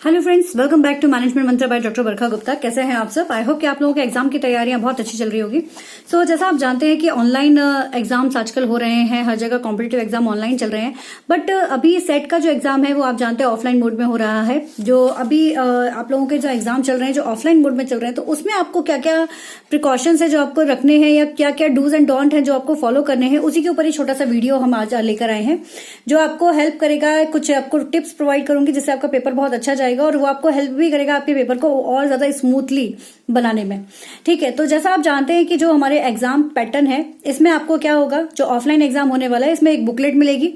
Hello friends, welcome back to management Mantra by doctor Barkha Gupta. कैसे हैं आप सब? आई होप कि आप लोगों के एग्जाम की तैयारियां बहुत अच्छी चल रही होगी। सो जैसा आप जानते हैं कि ऑनलाइन एग्जाम्स आजकल हो रहे हैं, हर जगह कॉम्पिटिटिव एग्जाम ऑनलाइन चल रहे हैं। बट अभी सेट का जो एग्जाम है वो आप जानते हैं ऑफलाइन मोड में हो रहा है। जो अभी आप लोगों के जो एग्जाम चल रहे हैं जो ऑफलाइन मोड में चल रहे हैं, तो उसमें आपको क्या क्या प्रिकॉशंस है जो आपको रखने हैं या क्या क्या डूज एंड डोंट है जो आपको फॉलो करने हैं, उसी के ऊपर ही छोटा सा वीडियो हम आज लेकर आए हैं जो आपको हेल्प करेगा। कुछ आपको टिप्स प्रोवाइड करूंगी जिससे आपका पेपर बहुत अच्छा जाएगा और वो आपको हेल्प भी करेगा आपके पेपर को और ज्यादा स्मूथली बनाने में। ठीक है, तो जैसा आप जानते हैं कि जो हमारे एग्जाम पैटर्न है इसमें आपको क्या होगा, जो ऑफलाइन एग्जाम होने वाला है इसमें एक बुकलेट मिलेगी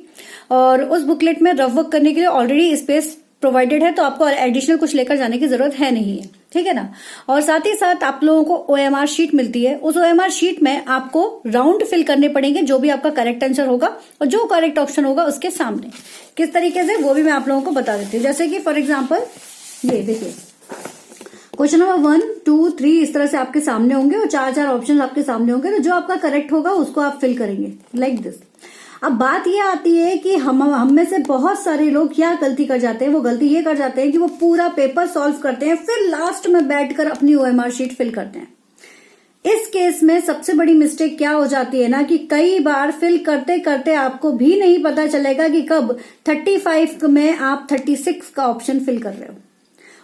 और उस बुकलेट में रफ वर्क करने के लिए ऑलरेडी स्पेस प्रोवाइडेड है, तो आपको एडिशनल कुछ लेकर जाने की जरूरत है नहीं है। ठीक है ना। और साथ ही साथ आप लोगों को OMR शीट मिलती है। उस OMR शीट में आपको राउंड फिल करने पड़ेंगे, जो भी आपका करेक्ट आंसर होगा और जो करेक्ट ऑप्शन होगा उसके सामने किस तरीके से वो भी मैं आप लोगों को बता देती हूँ। जैसे कि फॉर एग्जाम्पल ये देखिए, क्वेश्चन नंबर 1, 2, 3 इस तरह से आपके सामने होंगे और चार चार ऑप्शन आपके सामने होंगे। तो जो आपका करेक्ट होगा उसको आप फिल करेंगे लाइक दिस। अब बात ये आती है कि हम में से बहुत सारे लोग क्या गलती कर जाते हैं। वो गलती ये कर जाते हैं कि वो पूरा पेपर सॉल्व करते हैं, फिर लास्ट में बैठकर अपनी OMR शीट फिल करते हैं। इस केस में सबसे बड़ी मिस्टेक क्या हो जाती है ना कि कई बार फिल करते करते आपको भी नहीं पता चलेगा कि कब 35 में आप 36 का ऑप्शन फिल कर रहे हो।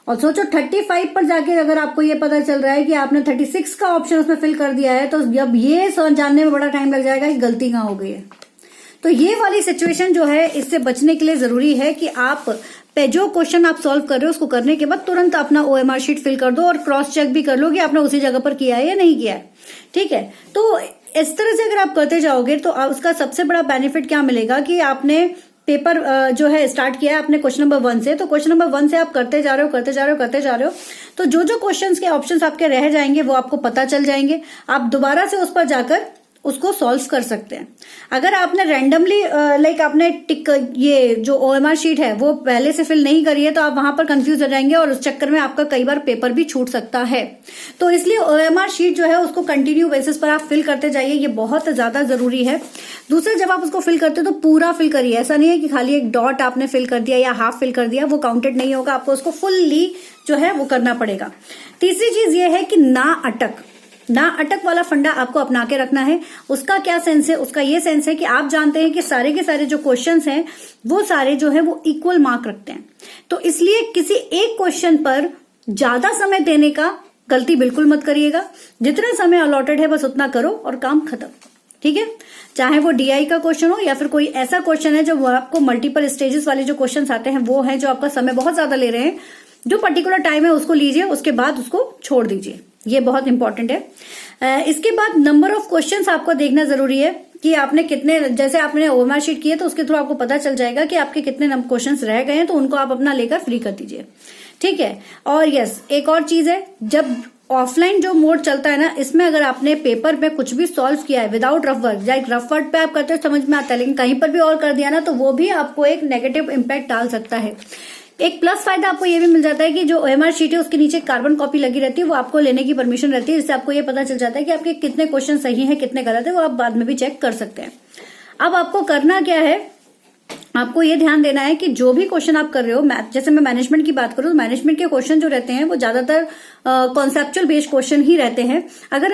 और सोचो 35 पर जाके अगर आपको ये पता चल रहा है कि आपने 36 का ऑप्शन उसमें फिल कर दिया है, तो जब ये जानने में बड़ा टाइम लग जाएगा कि गलती कहां हो गई है। तो ये वाली सिचुएशन जो है, इससे बचने के लिए जरूरी है कि आप जो क्वेश्चन आप सॉल्व कर रहे हो उसको करने के बाद तुरंत अपना OMR शीट फिल कर दो और क्रॉस चेक भी कर लो कि आपने उसी जगह पर किया है या नहीं किया है। ठीक है, तो इस तरह से अगर आप करते जाओगे तो उसका सबसे बड़ा बेनिफिट क्या मिलेगा कि आपने पेपर जो है स्टार्ट किया है आपने क्वेश्चन नंबर 1 से, तो क्वेश्चन नंबर 1 से आप करते जा रहे हो, तो जो जो क्वेश्चंस के ऑप्शंस आपके रह जाएंगे वो आपको पता चल जाएंगे। आप दोबारा से उस पर जाकर उसको सॉल्व कर सकते हैं। अगर आपने रैंडमली लाइक आपने टिक ये जो OMR शीट है वो पहले से फिल नहीं करी है, तो आप वहां पर कंफ्यूज हो जाएंगे और उस चक्कर में आपका कई बार पेपर भी छूट सकता है। तो इसलिए OMR शीट जो है उसको कंटिन्यू बेसिस पर आप फिल करते जाइए, ये बहुत ज्यादा जरूरी है। दूसरा, जब आप उसको फिल करते हो तो पूरा फिल करिए। ऐसा नहीं है कि खाली एक डॉट आपने फिल कर दिया या हाफ फिल कर दिया, वो काउंटेड नहीं होगा। आपको उसको फुल्ली जो है वो करना पड़ेगा। तीसरी चीज ये है कि ना अटक वाला फंडा आपको अपना के रखना है। उसका क्या सेंस है? उसका ये सेंस है कि आप जानते हैं कि सारे के सारे जो क्वेश्चंस हैं वो सारे जो है वो इक्वल मार्क रखते हैं, तो इसलिए किसी एक क्वेश्चन पर ज्यादा समय देने का गलती बिल्कुल मत करिएगा। जितना समय अलॉटेड है बस उतना करो और काम खत्म। ठीक है, चाहे वो DI का क्वेश्चन हो या फिर कोई ऐसा क्वेश्चन है जो आपको मल्टीपल स्टेजेस वाले जो क्वेश्चन आते हैं वो है जो आपका समय बहुत ज्यादा ले रहे हैं, जो पर्टिकुलर टाइम है उसको लीजिए, उसके बाद उसको छोड़ दीजिए। ये बहुत इंपॉर्टेंट है। इसके बाद नंबर ऑफ क्वेश्चंस आपको देखना जरूरी है कि आपने कितने, जैसे आपने OMR शीट की है तो उसके थ्रू आपको पता चल जाएगा कि आपके कितने क्वेश्चंस रह गए हैं, तो उनको आप अपना लेकर फ्री कर दीजिए। ठीक है, और यस एक और चीज है, जब ऑफलाइन जो मोड चलता है ना, इसमें अगर आपने पेपर पे कुछ भी सॉल्व किया है without rough work, like rough work पे आप करते हो समझ में आता है, लेकिन कहीं पर भी और कर दिया ना तो वो भी आपको एक नेगेटिव इम्पैक्ट डाल सकता है। एक प्लस फायदा आपको ये भी मिल जाता है कि जो OMR शीट है उसके नीचे कार्बन कॉपी लगी रहती है, वो आपको लेने की परमिशन रहती है, जिससे आपको ये पता चल जाता है कि आपके कितने क्वेश्चन सही हैं कितने गलत है, वो आप बाद में भी चेक कर सकते हैं। अब आपको करना क्या है, आपको ये ध्यान देना है कि जो भी क्वेश्चन आप कर रहे हो, जैसे मैं मैनेजमेंट की बात करूं तो मैनेजमेंट के क्वेश्चन जो रहते हैं वो ज्यादातर कॉन्सेप्चुअल बेस्ड क्वेश्चन ही रहते हैं। अगर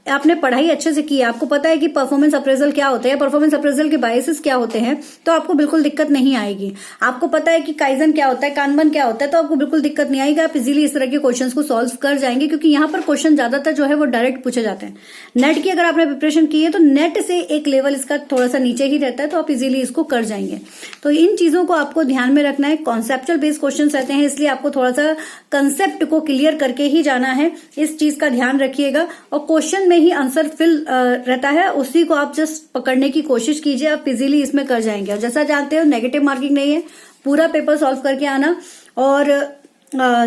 आपने पढ़ाई अच्छे से की है, आपको पता है कि परफॉर्मेंस अप्रेजल क्या होता है, परफॉर्मेंस अप्रेजल के बायसेस क्या होते हैं, तो आपको बिल्कुल दिक्कत नहीं आएगी। आपको पता है कि काइजन क्या होता है, कानबन क्या होता है, तो आपको बिल्कुल दिक्कत नहीं आएगी। आप इजीली इस तरह के क्वेश्चंस को सॉल्व कर जाएंगे, क्योंकि यहाँ पर क्वेश्चन ज्यादातर जो है वो डायरेक्ट पूछे जाते हैं। नेट की अगर आपने प्रिपरेशन की है तो नेट से एक लेवल इसका थोड़ा सा नीचे ही रहता है, तो आप इजीली इसको कर जाएंगे। तो इन चीजों को आपको ध्यान में रखना है। कॉन्सेप्चुअल बेस्ड क्वेश्चन रहते हैं, इसलिए आपको थोड़ा सा कंसेप्ट को क्लियर करके ही जाना है, इस चीज का ध्यान रखिएगा। और क्वेश्चन में ही आंसर फिल रहता है, उसी को आप जस्ट पकड़ने की कोशिश कीजिए, आप इजीली इसमें कर जाएंगे। और जैसा जानते हो नेगेटिव मार्किंग नहीं है, पूरा पेपर सॉल्व करके आना। और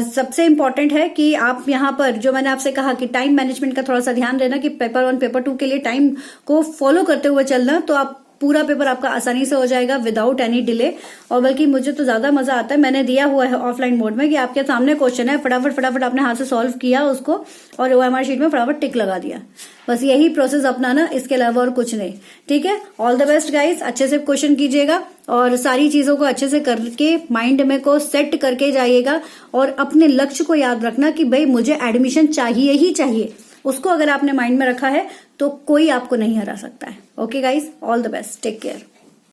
सबसे इंपॉर्टेंट है कि आप यहाँ पर जो मैंने आपसे कहा कि टाइम मैनेजमेंट का थोड़ा सा ध्यान देना कि पेपर 1 पेपर 2 के लिए टाइम को फॉलो करते हुए चलना, तो आप पूरा पेपर आपका आसानी से हो जाएगा विदाउट एनी डिले। और बल्कि मुझे तो ज्यादा मजा आता है, मैंने दिया हुआ है ऑफलाइन मोड में कि आपके सामने क्वेश्चन है, फटाफट फटाफट आपने हाथ से सॉल्व किया उसको और OMR शीट में फटाफट टिक लगा दिया। बस यही प्रोसेस अपनाना, इसके अलावा और कुछ नहीं। ठीक है, ऑल द बेस्ट गाइस, अच्छे से क्वेश्चन कीजिएगा और सारी चीजों को अच्छे से करके माइंड में को सेट करके जाइएगा और अपने लक्ष्य को याद रखना कि भाई मुझे एडमिशन चाहिए ही चाहिए। उसको अगर आपने माइंड में रखा है तो कोई आपको नहीं हरा सकता है। Okay guys, all the best, take care.